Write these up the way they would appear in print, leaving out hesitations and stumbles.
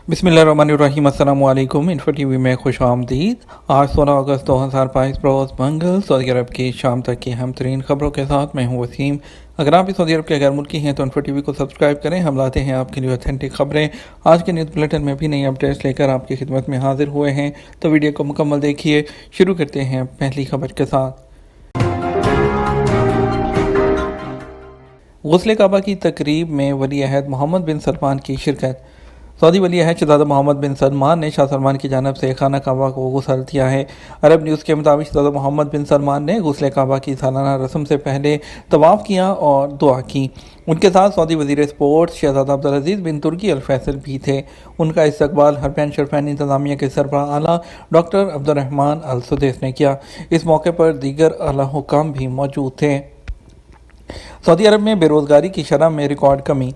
बिस्मिल्लाहिर्रहमानिर्रहीम। अस्सलाम वालेकुम। इन्फो टीवी में खुश आमदीद। आज 16 अगस्त 2022 रोज़ मंगल सऊदी अरब की शाम तक की अहम तरीन खबरों के साथ मैं हूँ वसीम। अगर आप भी सऊदी अरब के गैर मुल्की हैं तो इन्फो टीवी को सब्सक्राइब करें। हम लाते हैं आपके लिए ऑथेंटिक खबरें। आज के न्यूज़ बुलेटिन में भी नई अपडेट्स लेकर आपकी खिदमत में हाजिर हुए हैं, तो वीडियो को मुकम्मल देखिए। शुरू करते हैं पहली खबर के साथ। गुस्ल काबा की तकरीब में वली अहद मोहम्मद बिन सलमान की शिरकत। सऊदी वली अहद शहजादा मोहम्मद बिन सलमान ने शाह सलमान की जानिब से खाना काबा को गुस्ल दिया है। अरब न्यूज़ के मुताबिक शहजादा मोहम्मद बिन सलमान ने गुस्ल काबा की सालाना रस्म से पहले तवाफ़ किया और दुआ की। उनके साथ सऊदी वज़ीर स्पोर्ट्स शहजादा अब्दुल अजीज़ बिन तुर्की अल फैसल भी थे। उनका इस्तकबाल हरमैन शरफैन इंतज़ामिया के सरबराह आला डॉक्टर अब्दुर्रहमान अल सुदैस ने किया। इस मौके पर दीगर आला हुकाम भी मौजूद थे। सऊदी अरब में बेरोज़गारी की शरह में रिकॉर्ड कमी।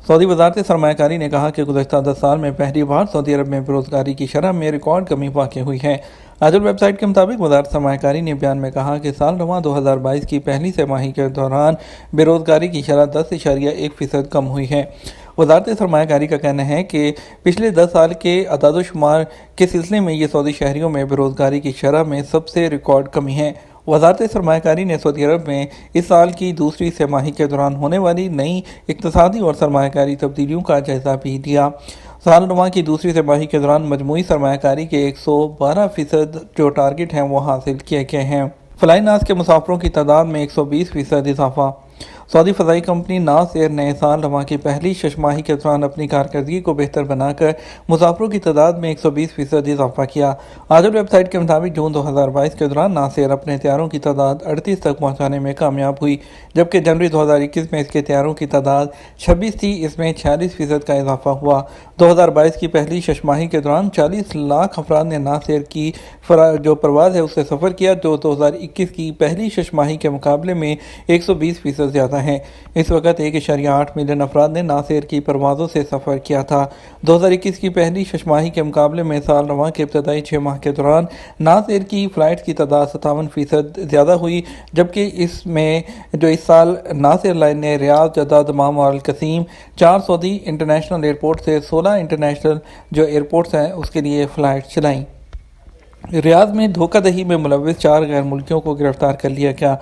सऊदी वज़ारत सरमायाकारी ने कहा कि गुज़श्ता 10 साल में पहली बार सऊदी अरब में बेरोज़गारी की शरह में रिकॉर्ड कमी वाक़ हुई है। आजल वेबसाइट के मुताबिक वज़ारत सरमायाकारी ने बयान में कहा कि साल रवां 2022 की पहली तिमाही के दौरान बेरोज़गारी की शरह 10.1% कम हुई है। वज़ारत सरमायाकारी का कहना है कि पिछले 10 साल के अदाद-ओ-शुमार के सिलसिले में ये सऊदी शहरियों में बेरोज़गारी की शरह में सबसे रिकॉर्ड कमी है। वज़ारत सरमायाकारी ने सऊदी अरब में इस साल की दूसरी तिमाही के दौरान होने वाली नई इक़्तिसादी और सरमायाकारी तब्दीलियों का जायज़ा भी लिया। साल रवां की दूसरी तिमाही के दौरान मजमूई सरमायाकारी के 112% जो टारगेट हैं वो हासिल किए गए हैं। फ़लाई नास के मुसाफिरों की तादाद में 120% इजाफा। सऊदी फ़ज़ाई कंपनी नास एयर नए साल रवां की पहली शशमाही के दौरान अपनी कारकर्दगी को बेहतर बनाकर मुसाफिरों की तादाद में 120% इजाफा किया। आजल वेबसाइट के मुताबिक जून 2022 के दौरान नास एयर अपने तैयारों की तादाद 38 तक पहुँचाने में कामयाब हुई, जबकि जनवरी 2021 में इसके तैयारों की तादाद 26 थी। इसमें 46% का इजाफा हुआ। 2022 की पहली शशमाही के दौरान 40 लाख अफराद ने नास एयर की जो परवाज़ है उससे सफ़र किया, जो 2021 की पहली शशमाही के मुकाबले में 120% ज़्यादा है। इस वक्त 1.8 मिलियन अफराद ने नास एयर की परवाज़ों से सफ़र किया था। 2021 की पहली शशमाही के मुकाबले में साल रवां के इब्तदाई 6 माह के दौरान नास एयर की फ़्लाइट की तादाद 57% ज़्यादा हुई, जबकि इसमें जो इस साल नास एयरलाइन ने रियाद, जद्दा, दमाम और अल कसीम 4 सऊदी इंटरनेशनल एयरपोर्ट से 16 इंटरनेशनल जो एयरपोर्ट्स हैं उसके लिए फ़्लाइट चलाई। रियाद में धोखाधड़ी में मुलव्विस 4 गैर मुल्कियों को गिरफ्तार कर लिया गया।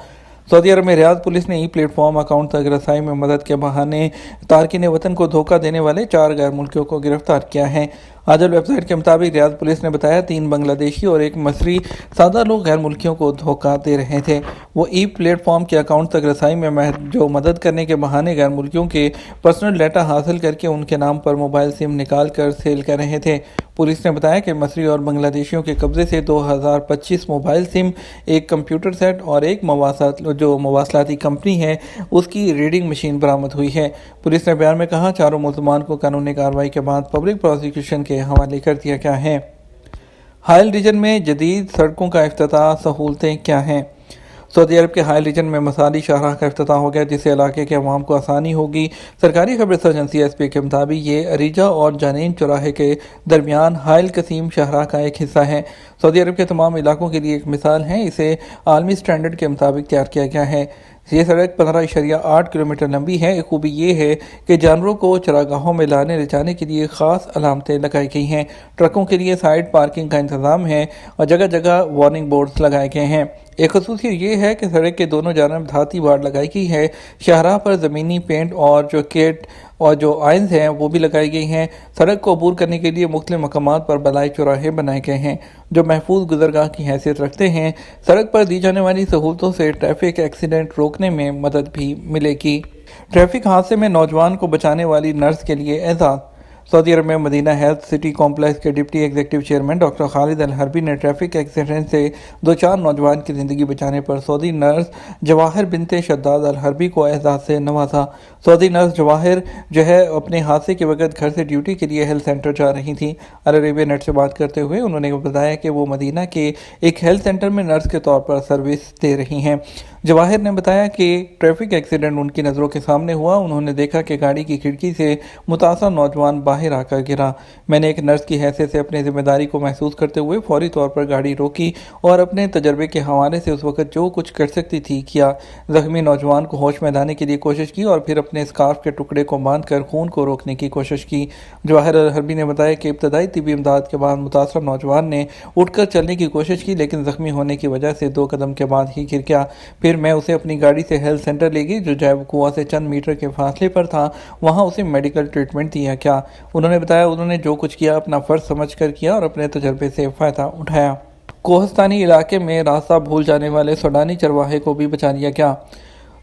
सऊदी अरब में रियाद पुलिस ने ई प्लेटफॉर्म अकाउंट तक रसाई में मदद के बहाने तारकिन वतन को धोखा देने वाले 4 गैर मुल्कियों को गिरफ्तार किया है। आजल वेबसाइट के मुताबिक रियाद पुलिस ने बताया 3 बांग्लादेशी और 1 मसरी सादा लोग गैर मुल्कियों को धोखा दे रहे थे। वो ई प्लेटफॉर्म के अकाउंट तक रसाई में जो मदद करने के बहाने गैर मुल्कियों के पर्सनल डाटा हासिल करके उनके नाम पर मोबाइल सिम निकाल कर सेल कर रहे थे। पुलिस ने बताया कि मसरी और बांग्लादेशियों के कब्जे से 2025 मोबाइल सिम, 1 कंप्यूटर सेट और 1 मवासलाती कंपनी है उसकी रीडिंग मशीन बरामद हुई है। पुलिस ने बयान में कहा 4 मुल्ज़मान को कानूनी कार्रवाई के बाद पब्लिक प्रोसिक्यूशन के हवाले कर दिया गया है। हाइल रीजन में जदीद सड़कों का इफ्तिताह, सहूलतें क्या हैं। सऊदी अरब के हाइल रीजन में मसाली शाहराह का इफ्तिताह हो गया, जिससे इलाके के अवाम को आसानी होगी। सरकारी खबर एजेंसी एसपी के मुताबिक ये अरीजा और जानीन चौराहे के दरमियान हाइल कसीम शाहराह का एक हिस्सा है। सऊदी अरब के तमाम इलाकों के लिए एक मिसाल है। इसे आलमी स्टैंडर्ड के मुताबिक तैयार किया गया है। ये सड़क 15.8 किलोमीटर लंबी है। एक खूबी ये है कि जानवरों को चरागाहों में लाने ले जाने के लिए ख़ास अलामतें लगाई गई हैं। ट्रकों के लिए साइड पार्किंग का इंतज़ाम है और जगह जगह वार्निंग बोर्ड्स लगाए गए हैं। एक खसूसियत ये है कि सड़क के दोनों जानब धाती बाड़ लगाई गई है। शाहराह पर ज़मीनी पेंट और जो गेट और जो आइन्स हैं वो भी लगाई गई हैं। सड़क को अबूर करने के लिए मुख्तलिफ मकामात पर बलाई चौराहे बनाए गए हैं जो महफूज गुजरगाह की हैसियत रखते हैं। सड़क पर दी जाने वाली सहूलतों से ट्रैफिक एक्सीडेंट रोकने में मदद भी मिलेगी। ट्रैफिक हादसे में नौजवान को बचाने वाली नर्स के लिए एजाज़। सऊदी अरब में मदीना हेल्थ सिटी कॉम्प्लेक्स के deputy executive chairman doctor Khalid al Harbi ने ट्रैफिक एक्सीडेंट से 2-4 नौजवान की ज़िंदगी बचाने पर सऊदी नर्स जवाहिर बिनते शद्दाद अल हरबी को एजाज़ से नवाजा। सऊदी नर्स जवाहिर जो है अपने हादसे के वक्त घर से ड्यूटी के लिए हेल्थ सेंटर जा रही थी। अल अरेबिया नेट से बात करते हुए उन्होंने बताया कि वो मदीना के एक हेल्थ सेंटर में नर्स के तौर पर सर्विस दे रही हैं। जवाहिर ने बताया कि ट्रैफिक एक्सीडेंट उनकी नज़रों के सामने हुआ। उन्होंने देखा कि गाड़ी की खिड़की से मुतासर नौजवान बाहर باہر آ کر گرا۔ میں نے ایک نرس کی حیثیت سے اپنی ذمہ داری کو محسوس کرتے ہوئے فوری طور پر گاڑی روکی اور اپنے تجربے کے حوالے سے اس وقت جو کچھ کر سکتی تھی کیا۔ زخمی نوجوان کو ہوش میں لانے کے لیے کوشش کی اور پھر اپنے اسکارف کے ٹکڑے کو باندھ کر خون کو روکنے کی کوشش کی۔ جواہر الحربی نے بتایا کہ ابتدائی طبی امداد کے بعد متاثرہ نوجوان نے اٹھ کر چلنے کی کوشش کی، لیکن زخمی ہونے کی وجہ سے 2 قدم کے بعد ہی گر گیا۔ پھر میں اسے اپنی گاڑی سے ہیلتھ سینٹر لے گئی جو جائب کنواں سے چند میٹر کے فاصلے پر تھا، وہاں اسے میڈیکل ٹریٹمنٹ دیا گیا۔ انہوں نے بتایا انہوں نے جو کچھ کیا اپنا فرض سمجھ کر کیا اور اپنے تجربے سے فائدہ اٹھایا۔ کوہستانی علاقے میں راستہ بھول جانے والے سوڈانی چرواہے کو بھی بچا لیا گیا۔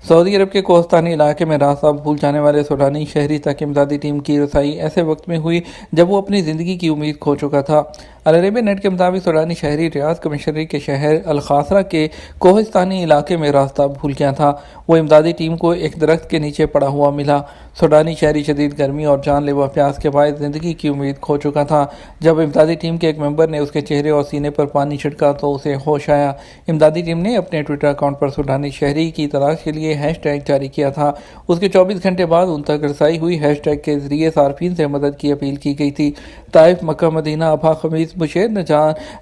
سعودی عرب کے کوہستانی علاقے میں راستہ بھول جانے والے سوڈانی شہری تک امدادی ٹیم کی رسائی ایسے وقت میں ہوئی جب وہ اپنی زندگی کی امید کھو چکا تھا۔ العربیہ نیٹ کے مطابق سوڈانی شہری ریاض کمشنری کے شہر الخاصرہ کے کوہستانی علاقے میں راستہ بھول گیا تھا۔ وہ امدادی ٹیم کو ایک درخت کے نیچے پڑا ہوا ملا۔ سوڈانی شہری شدید گرمی اور جان لیوا پیاس کے باعث زندگی کی امید کھو چکا تھا۔ جب امدادی ٹیم کے ایک ممبر نے اس کے چہرے اور سینے پر پانی چھڑکا تو اسے ہوش آیا۔ امدادی ٹیم نے اپنے ٹویٹر اکاؤنٹ پر سوڈانی شہری کی تلاش کے لیے ہیش ٹیگ جاری کیا تھا۔ اس کے 24 گھنٹے بعد ان تک رسائی ہوئی۔ ہیش ٹیگ کے ذریعے صارفین سے مدد کی اپیل کی گئی تھی۔ طائف، مکہ مدینہ، ابہا، خمیس، بشیر،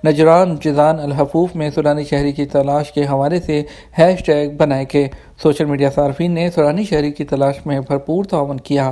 نجران، جیزان، الحفوف میں سوڈانی شہری کی تلاش کے حوالے سے ہیش ٹیگ بنائے گئے۔ سوشل میڈیا صارفین نے سوڈانی شہری کی تلاش میں بھرپور تعاون کیا۔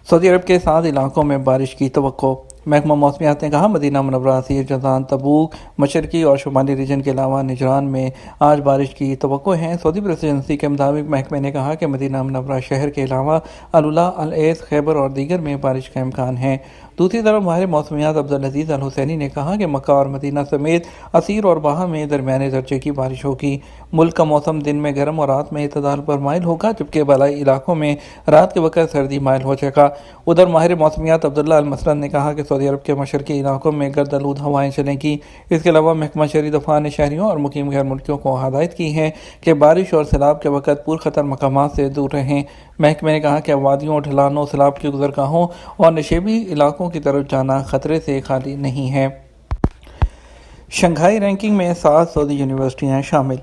سعودی عرب کے 7 علاقوں میں بارش کی توقع۔ محکمہ موسمیات نے کہا مدینہ منورہ، عسیر، جازان، تبوک، مشرقی اور شمالی ریجن کے علاوہ نجران میں آج بارش کی توقع ہے۔ سعودی پریس ایجنسی کے مطابق محکمے نے کہا کہ مدینہ منورہ شہر کے علاوہ العلا، العیس، خیبر اور دیگر میں بارش کا امکان ہے۔ دوسری طرف ماہر موسمیات عبدالعزیز الحسینی نے کہا کہ مکہ اور مدینہ سمیت عسیر اور بہا میں درمیانے درجے کی بارش ہوگی۔ ملک کا موسم دن میں گرم اور رات میں اعتدال پر مائل ہوگا، جبکہ بالائی علاقوں میں رات کے وقت سردی مائل ہو جائے گا۔ ادھر ماہر موسمیات عبداللہ المسرد نے کہا کہ سعودی عرب کے مشرقی علاقوں میں گرد آلود ہوائیں چلیں گی۔ اس کے علاوہ محکمہ شہری دفاع نے شہریوں اور مقیم غیر ملکیوں کو ہدایت کی ہے کہ بارش اور سیلاب کے وقت پرخطر مقامات سے دور رہیں۔ محکمے نے کہا کہ وادیوں، ڈھلانوں، سیلاب کی گزرگاہوں اور نشیبی علاقوں کی طرف جانا خطرے سے خالی نہیں ہے۔ شنگھائی رینکنگ میں 7 سعودی یونیورسٹیاں شامل۔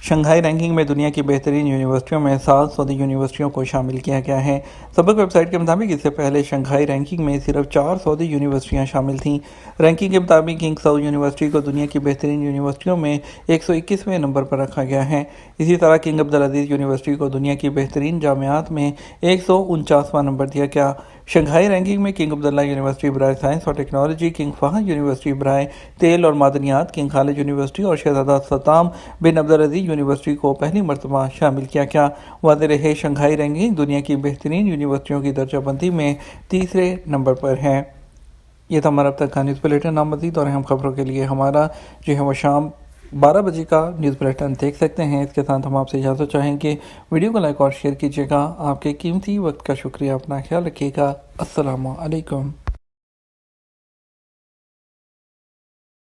شنگھائی رینکنگ میں دنیا کی بہترین یونیورسٹیوں میں 7 سعودی یونیورسٹیوں کو شامل کیا گیا ہے۔ سبق ویب سائٹ کے مطابق اس سے پہلے شنگھائی رینکنگ میں صرف 4 سعودی یونیورسٹیاں شامل تھیں۔ رینکنگ کے مطابق کنگ سعود یونیورسٹی کو دنیا کی بہترین یونیورسٹیوں میں 121ویں نمبر پر رکھا گیا ہے۔ اسی طرح کنگ عبدالعزیز یونیورسٹی کو دنیا کی بہترین جامعات میں 149واں نمبر دیا گیا۔ شنگھائی رینکنگ میں کنگ عبداللہ یونیورسٹی برائے سائنس اور ٹیکنالوجی، کنگ فہد یونیورسٹی برائے تیل اور معدنیات، کنگ خالد یونیورسٹی اور شہزادہ سلطان بن عبدالعزیز یونیورسٹی کو پہلی مرتبہ شامل کیا گیا۔ واضح رہے شنگھائی رینکنگ دنیا کی بہترین یونیورسٹیوں کی درجہ بندی میں تیسرے نمبر پر ہے۔ یہ تھا ہمارا اب تک کا نیوز بلیٹن۔ آپ مزید اور اہم خبروں کے لیے ہمارا جو ہے وہ شام 12 بجے کا نیوز بلیٹن دیکھ سکتے ہیں۔ اس کے ساتھ ہم آپ سے اجازت چاہیں گے، ویڈیو کو لائک اور شیئر کیجیے گا۔ آپ کے قیمتی وقت کا شکریہ۔ اپنا خیال رکھیے گا۔ السلام علیکم۔